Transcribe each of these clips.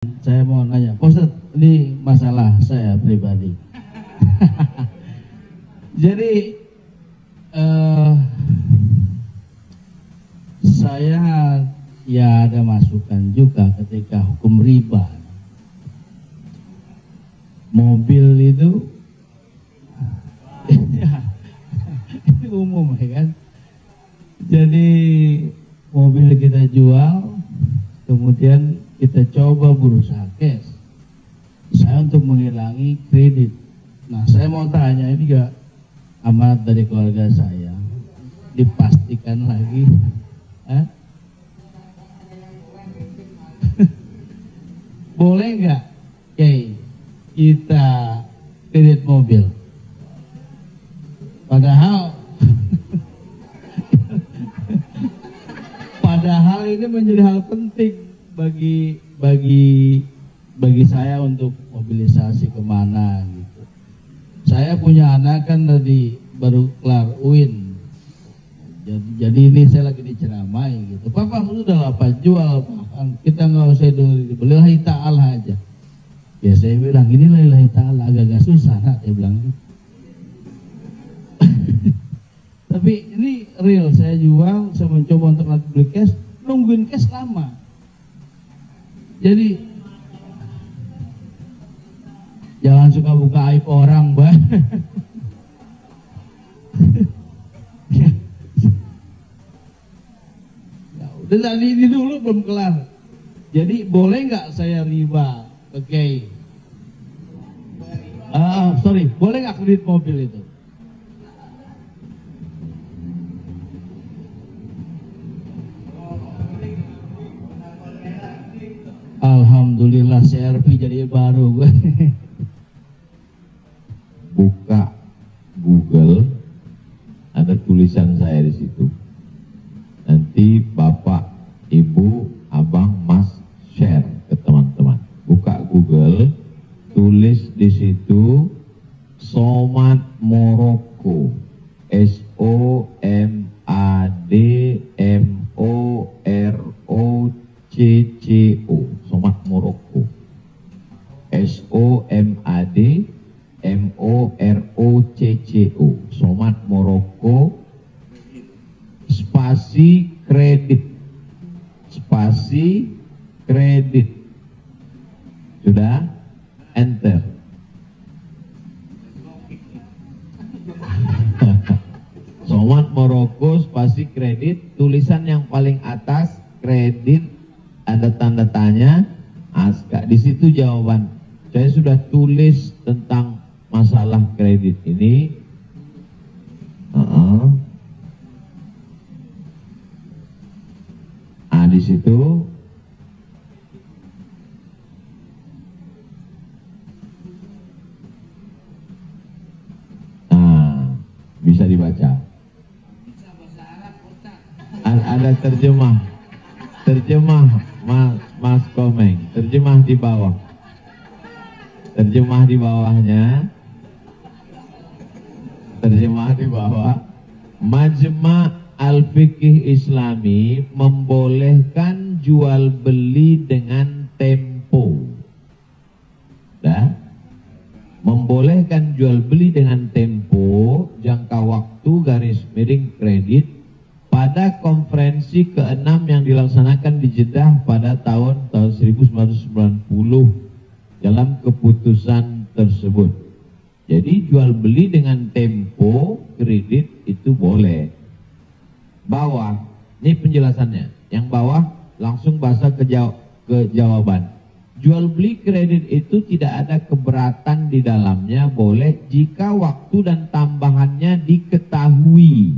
Saya mau nanya, Pak Ustadz, ini masalah saya pribadi. Jadi saya ya ada masukan juga ketika hukum riba. Mobil itu ini umum ya kan. Jadi mobil kita jual, kemudian kita coba berusaha cash. Saya untuk menghilangi kredit. Nah, saya mau tanya, ini juga amanat dari keluarga saya, dipastikan lagi. Boleh nggak, kita kredit mobil? Padahal ini menjadi hal penting bagi saya untuk mobilisasi kemana gitu. Saya punya anak kan tadi baru kelar UIN, jadi ini saya lagi diceramai gitu. Papa udah apa jual, kita nggak usah dulu, lillahi ta'ala aja. Ya saya bilang ini lillahi ta'ala agak-agak susah, saya bilang gitu. Tapi ini real, saya jual, saya mencoba untuk beli cash, nungguin cash lama. Jadi jangan suka buka aib orang, Mbak. Ya, udah tadi ini dulu belum kelar. Jadi boleh nggak saya riba? Oke. Sorry, boleh nggak kredit mobil itu? Alhamdulillah CRV jadi baru gue. Buka Google, ada tulisan saya di situ. Nanti Bapak, Ibu, Abang, Mas share ke teman-teman. Buka Google, tulis di situ Somad Morocco, SOMADMOROCCO, Somad Morocco, SOMADMOROCCO, Somad Morocco, spasi kredit, sudah, enter. Somad Morocco spasi kredit, tulisan yang paling atas kredit, ada tanda tanya, ASKA. Di situ jawaban. Saya sudah tulis tentang masalah kredit ini. Di situ bisa dibaca. Ada terjemah Mas Komeng, terjemah di bawah. Terjemah di bawah. Majma' Al-Fiqih Islami membolehkan jual beli dengan tempo. Membolehkan jual beli dengan tempo, jangka waktu _ kredit pada konferensi ke-6 yang dilaksanakan di Jeddah pada tahun 1990 dalam keputusan tersebut. Jadi jual beli dengan tempo kredit itu boleh. Bawah, ini penjelasannya. Yang bawah langsung bahasa ke jawaban. Jual beli kredit itu tidak ada keberatan di dalamnya, boleh jika waktu dan tambahannya diketahui.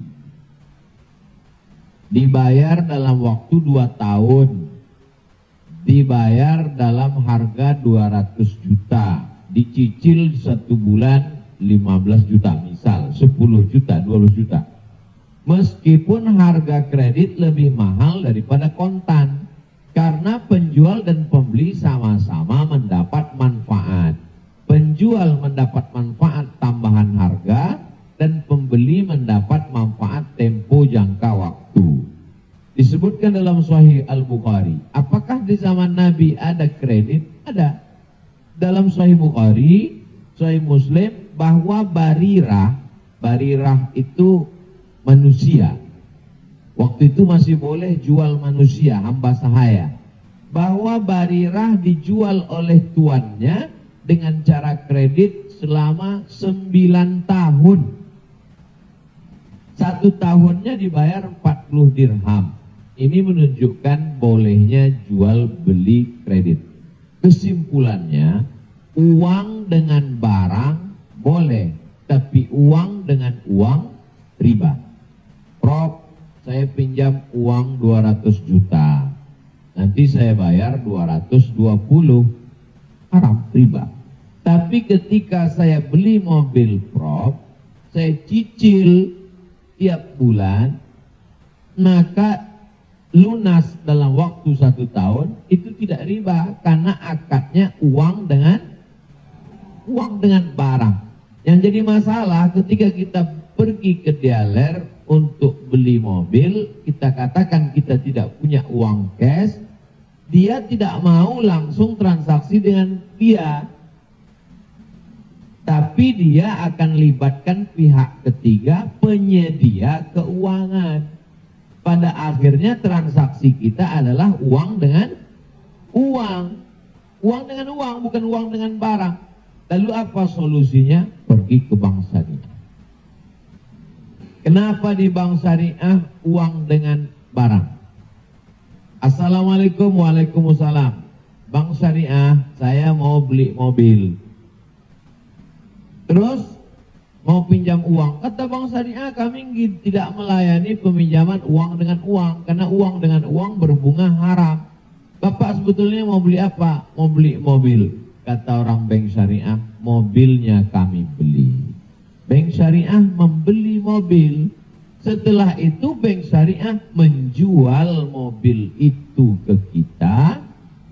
Dibayar dalam waktu 2 tahun. Dibayar dalam harga 200 juta. Dicicil 1 bulan 15 juta, misal 10 juta, 12 juta. Meskipun harga kredit lebih mahal daripada kontan, karena penjual dan pembeli sama-sama mendapat manfaat. Penjual mendapat manfaat tambahan harga dan pembeli mendapat manfaat tempo jangka waktu. Disebutkan dalam Sahih Al-Bukhari, apakah di zaman Nabi ada kredit? Ada dalam Sahih Bukhari, Sahih Muslim, bahwa barirah itu manusia. Waktu itu masih boleh jual manusia, hamba sahaya. Bahwa barirah dijual oleh tuannya dengan cara kredit selama 9 tahun. 1 tahunnya dibayar 40 dirham. Ini menunjukkan bolehnya jual beli kredit. Kesimpulannya, uang dengan barang boleh, tapi uang dengan uang riba. Prof, saya pinjam uang 200 juta. Nanti saya bayar 220, haram, riba. Tapi ketika saya beli mobil, Prof, saya cicil tiap bulan, maka lunas dalam waktu 1 tahun, itu tidak riba, karena akadnya uang dengan barang. Yang jadi masalah ketika kita pergi ke dealer untuk beli mobil, kita katakan kita tidak punya uang cash, dia tidak mau langsung transaksi dengan dia, tapi dia akan libatkan pihak ketiga, penyedia keuangan. Pada akhirnya transaksi kita adalah uang dengan uang. Uang dengan uang, bukan uang dengan barang. Lalu apa solusinya? Pergi ke bank syariah. Kenapa di bank syariah uang dengan barang? Assalamualaikum, waalaikumsalam. Bank syariah, saya mau beli mobil. Terus mau pinjam uang. Kata bank syariah, kami tidak melayani peminjaman uang dengan uang, karena uang dengan uang berbunga haram. Bapak sebetulnya mau beli apa? Mau beli mobil. Kata orang bank syariah, mobilnya kami beli. Bank syariah membeli mobil. Setelah itu bank syariah menjual mobil itu ke kita,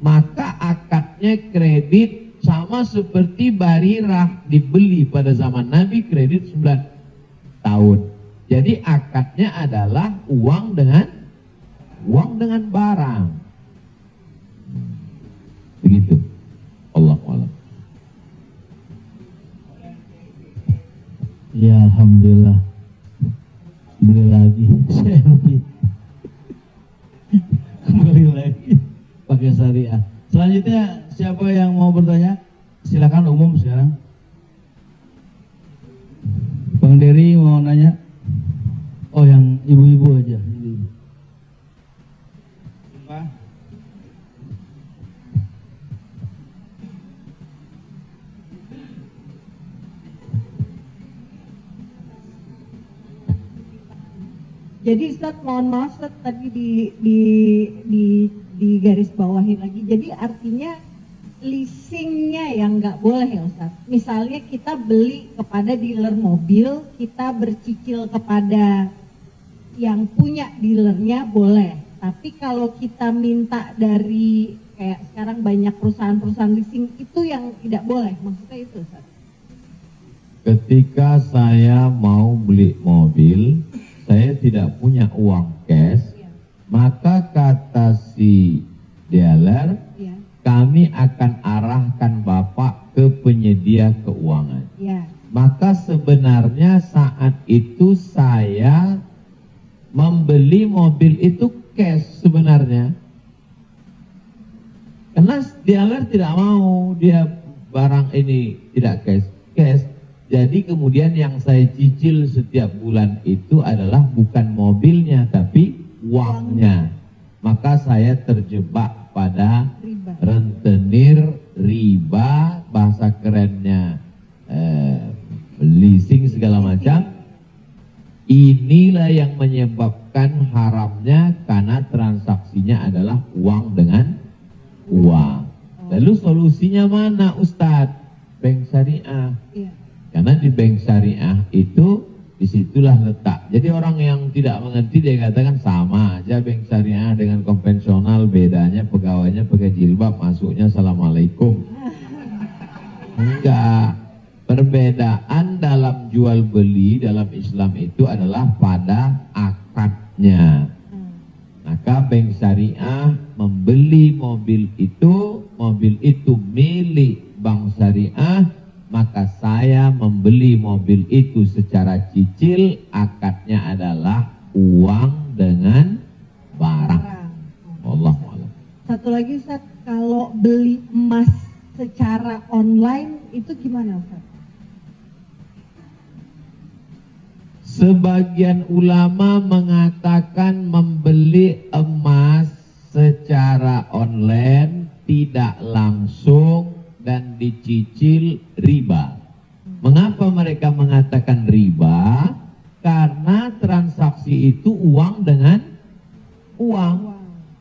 maka akadnya kredit sama seperti barirah dibeli pada zaman Nabi, kredit 9 tahun. Jadi akadnya adalah uang dengan barang. Begitu. Allahu a'lam. Ya alhamdulillah. Beli lagi selfie. Kembali lagi pakai syariah. Selanjutnya siapa yang mau bertanya? Silakan umum sekarang. Bang Dery mau nanya? Oh, yang ibu-ibu aja. Pak. Jadi Ustaz, mohon maaf Ustaz, tadi di garis bawahi lagi. Jadi artinya leasingnya yang nggak boleh ya Ustaz. Misalnya kita beli kepada dealer mobil, kita bercicil kepada yang punya dealernya boleh. Tapi kalau kita minta dari kayak sekarang banyak perusahaan-perusahaan leasing, itu yang tidak boleh. Maksudnya itu Ustaz. Ketika saya mau beli mobil, saya tidak punya uang cash, maka kata si dealer, kami akan arahkan Bapak ke penyedia keuangan. Maka sebenarnya saat itu saya membeli mobil itu cash sebenarnya. Karena dealer tidak mau dia barang ini tidak cash. Jadi kemudian yang saya cicil setiap bulan itu adalah bukan mobilnya tapi uangnya. Maka saya terjebak pada rentenir riba, bahasa kerennya leasing segala macam. Inilah yang menyebabkan haramnya, karena transaksinya adalah uang dengan uang. Lalu solusinya mana Ustadz? Bank syariah. Karena di bank syariah itu disitulah letak. Jadi orang yang tidak mengerti dia katakan sama aja bank syariah dengan konvensional, bedanya pegawainya pakai jilbab, masuknya assalamualaikum. Enggak. Perbedaan dalam jual beli dalam Islam itu adalah pada akadnya. Maka bank syariah membeli mobil itu mobil itu milik bank syariah, maka saya membeli mobil itu secara cicil, akadnya adalah uang dengan barang. Wallahu a'lam. Satu lagi Ustaz, kalau beli emas secara online itu gimana Ustaz? Sebagian ulama mengatakan membeli emas secara online tidak langsung dan dicicil riba. Mengapa mereka mengatakan riba? Karena transaksi itu uang dengan uang.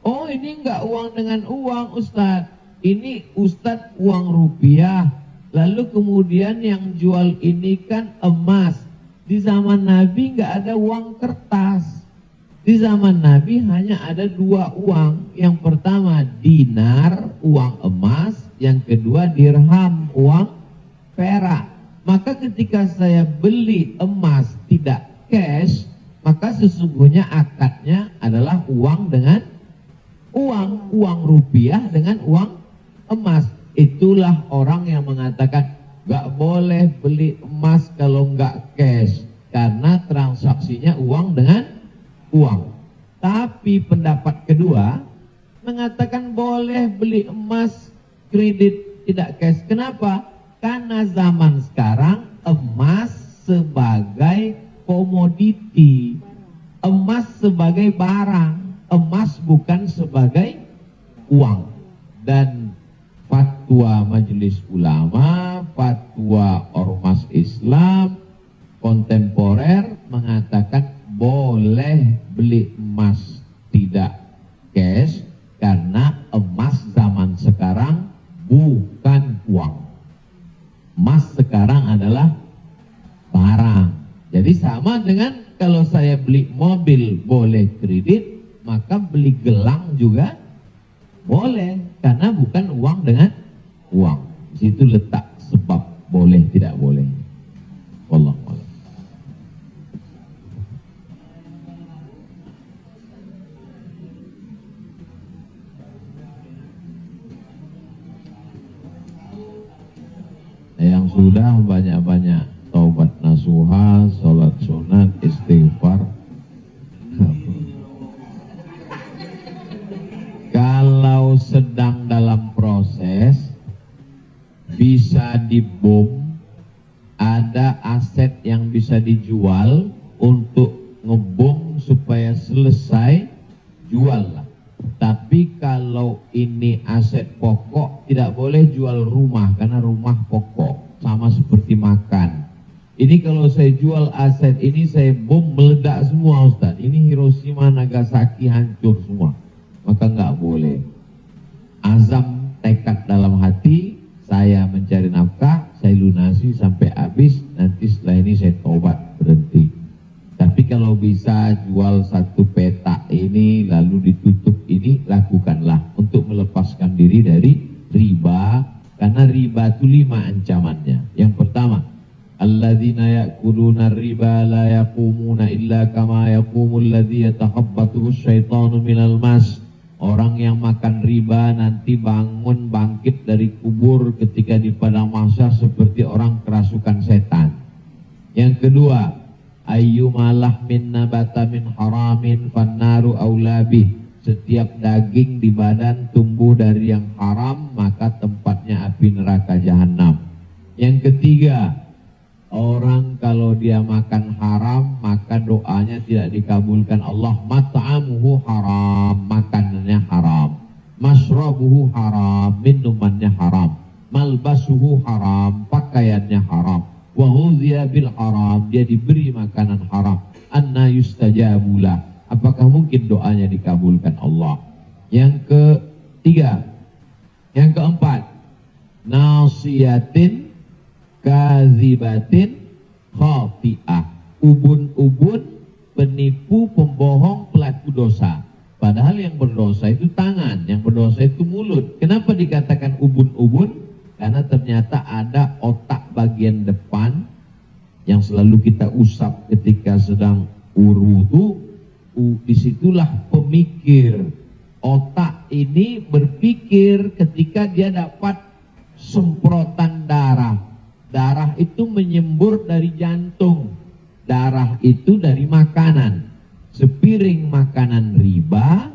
Oh, ini enggak uang dengan uang, Ustadz. Ini Ustadz uang rupiah. Lalu kemudian yang jual ini kan emas. Di zaman Nabi enggak ada uang kertas. Di zaman Nabi hanya ada dua uang. Yang pertama dinar, uang emas. Yang kedua dirham, uang perak. Maka ketika saya beli emas tidak cash, maka sesungguhnya akadnya adalah uang dengan uang. Uang rupiah dengan uang emas. Itulah orang yang mengatakan gak boleh beli emas kalau gak cash, karena transaksinya uang dengan uang. Tapi pendapat kedua mengatakan boleh beli emas kredit tidak cash. Kenapa? Karena zaman sekarang emas sebagai komoditi, emas sebagai barang, emas bukan sebagai uang. Dan fatwa Majelis Ulama, fatwa Ormas Islam kontemporer mengatakan boleh beli emas tidak cash karena emas zaman sekarang bukan uang. Emas sekarang adalah barang. Jadi sama dengan kalau saya beli mobil boleh kredit, maka beli gelang juga boleh, karena bukan uang dengan uang. Di situ letak sebab boleh tidak boleh. Wallahu a'lam. Yang sudah banyak-banyak taubat nasuha, sholat sunat, istighfar. Kalau sedang dalam proses bisa dibom, ada aset yang bisa dijual untuk ngebom supaya selesai, jual lah. Tapi kalau ini aset pokok tidak boleh jual rumah, karena rumah pokok sama seperti makan. Ini kalau saya jual aset ini, saya bom meledak semua Ustaz. Ini Hiroshima Nagasaki hancur semua, maka nggak boleh. Azam tekad dalam hati, saya mencari nafkah, saya lunasi sampai habis, nanti setelah ini saya tobat, berhenti. Tapi kalau bisa jual satu petak ini lalu ditutup ini, lakukanlah untuk melepaskan diri dari riba. Karena riba itu 5 ancamannya. Yang pertama, alladzina ya'kuluna riba la yaqumuna illa kama yaqumul ladzi yatakhabbathu syaitanu minal mas. Orang yang makan riba nanti bangun bangkit dari kubur ketika di padang mahsyar seperti orang kerasukan setan. Yang kedua, ayyumalah min nabata min haramin fannaru aulabih. Setiap daging di badan tumbuh dari yang haram, maka tempatnya api neraka jahanam. Yang ketiga, orang kalau dia makan haram, maka doanya tidak dikabulkan Allah. Mat'amuhu haram, makanannya haram. Mashrabuhu haram, minumannya haram. Malbasuhu haram, pakaiannya haram. Wa ghudhiya bil haram, dia diberi makanan haram. Anna yustajabula, apakah mungkin doanya dikabulkan Allah? Yang ketiga, yang keempat, nasiyatin kazibatin khati'ah, ubun-ubun, penipu, pembohong, pelaku dosa. Padahal yang berdosa itu tangan, yang berdosa itu mulut. Kenapa dikatakan ubun-ubun? Karena ternyata ada otak bagian depan yang selalu kita usap ketika sedang wudu. Disitulah pemikir, Otak ini berpikir ketika dia dapat semprotan darah. Darah itu menyembur dari jantung. Darah itu dari makanan. Sepiring makanan riba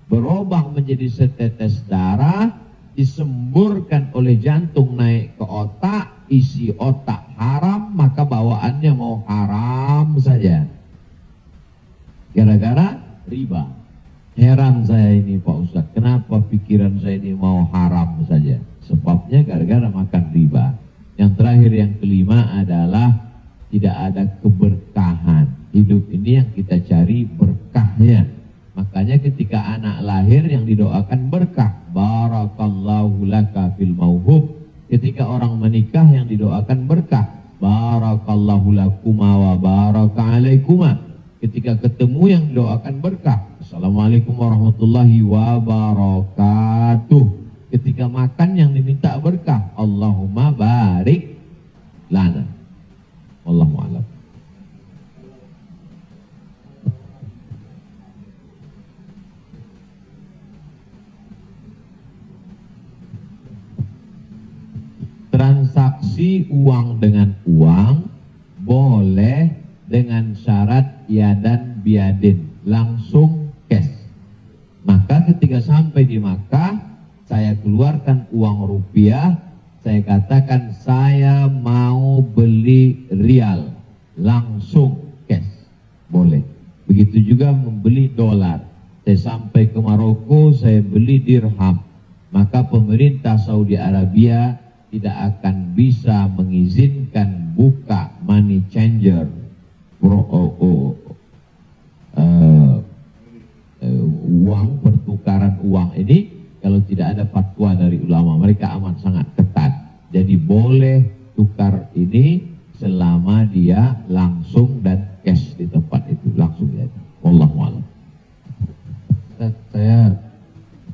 berubah menjadi setetes darah, disemburkan oleh jantung naik ke otak, isi otak haram, maka bawaannya mau haram saja. Gara-gara riba. Heran saya ini Pak Ustadz, kenapa pikiran saya ini mau haram saja? Sebabnya gara-gara makan riba. Yang terakhir, yang kelima adalah tidak ada keberkahan. Hidup ini yang kita cari berkahnya. Makanya ketika anak lahir yang didoakan berkah. Barakallahu laka fil mauhub. Ketika orang menikah yang didoakan berkah. Barakallahu lakuma wa baraka alaikuma. Ketika ketemu yang didoakan berkah. Assalamualaikum warahmatullahi wabarakatuh. Ketika makan yang diminta berkah. Allahumma barik lana. Wallahu a'lam. Transaksi uang dengan uang boleh dengan syarat yadan biadin, langsung cash. Maka ketika sampai di Makkah, saya keluarkan uang rupiah, saya katakan saya mau beli rial, langsung cash, boleh. Begitu juga membeli dolar. Saya sampai ke Maroko, saya beli dirham. Maka pemerintah Saudi Arabia tidak akan bisa mengizinkan buka money changer, uang pertukaran uang ini kalau tidak ada fatwa dari ulama. Mereka amat sangat ketat. Jadi boleh tukar ini selama dia langsung dan cash di tempat itu, langsung ya. Wallahu a'lam. Saya,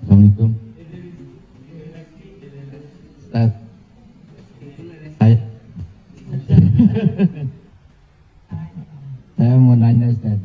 Assalamualaikum. Ustaz, saya mau nanya Ustaz,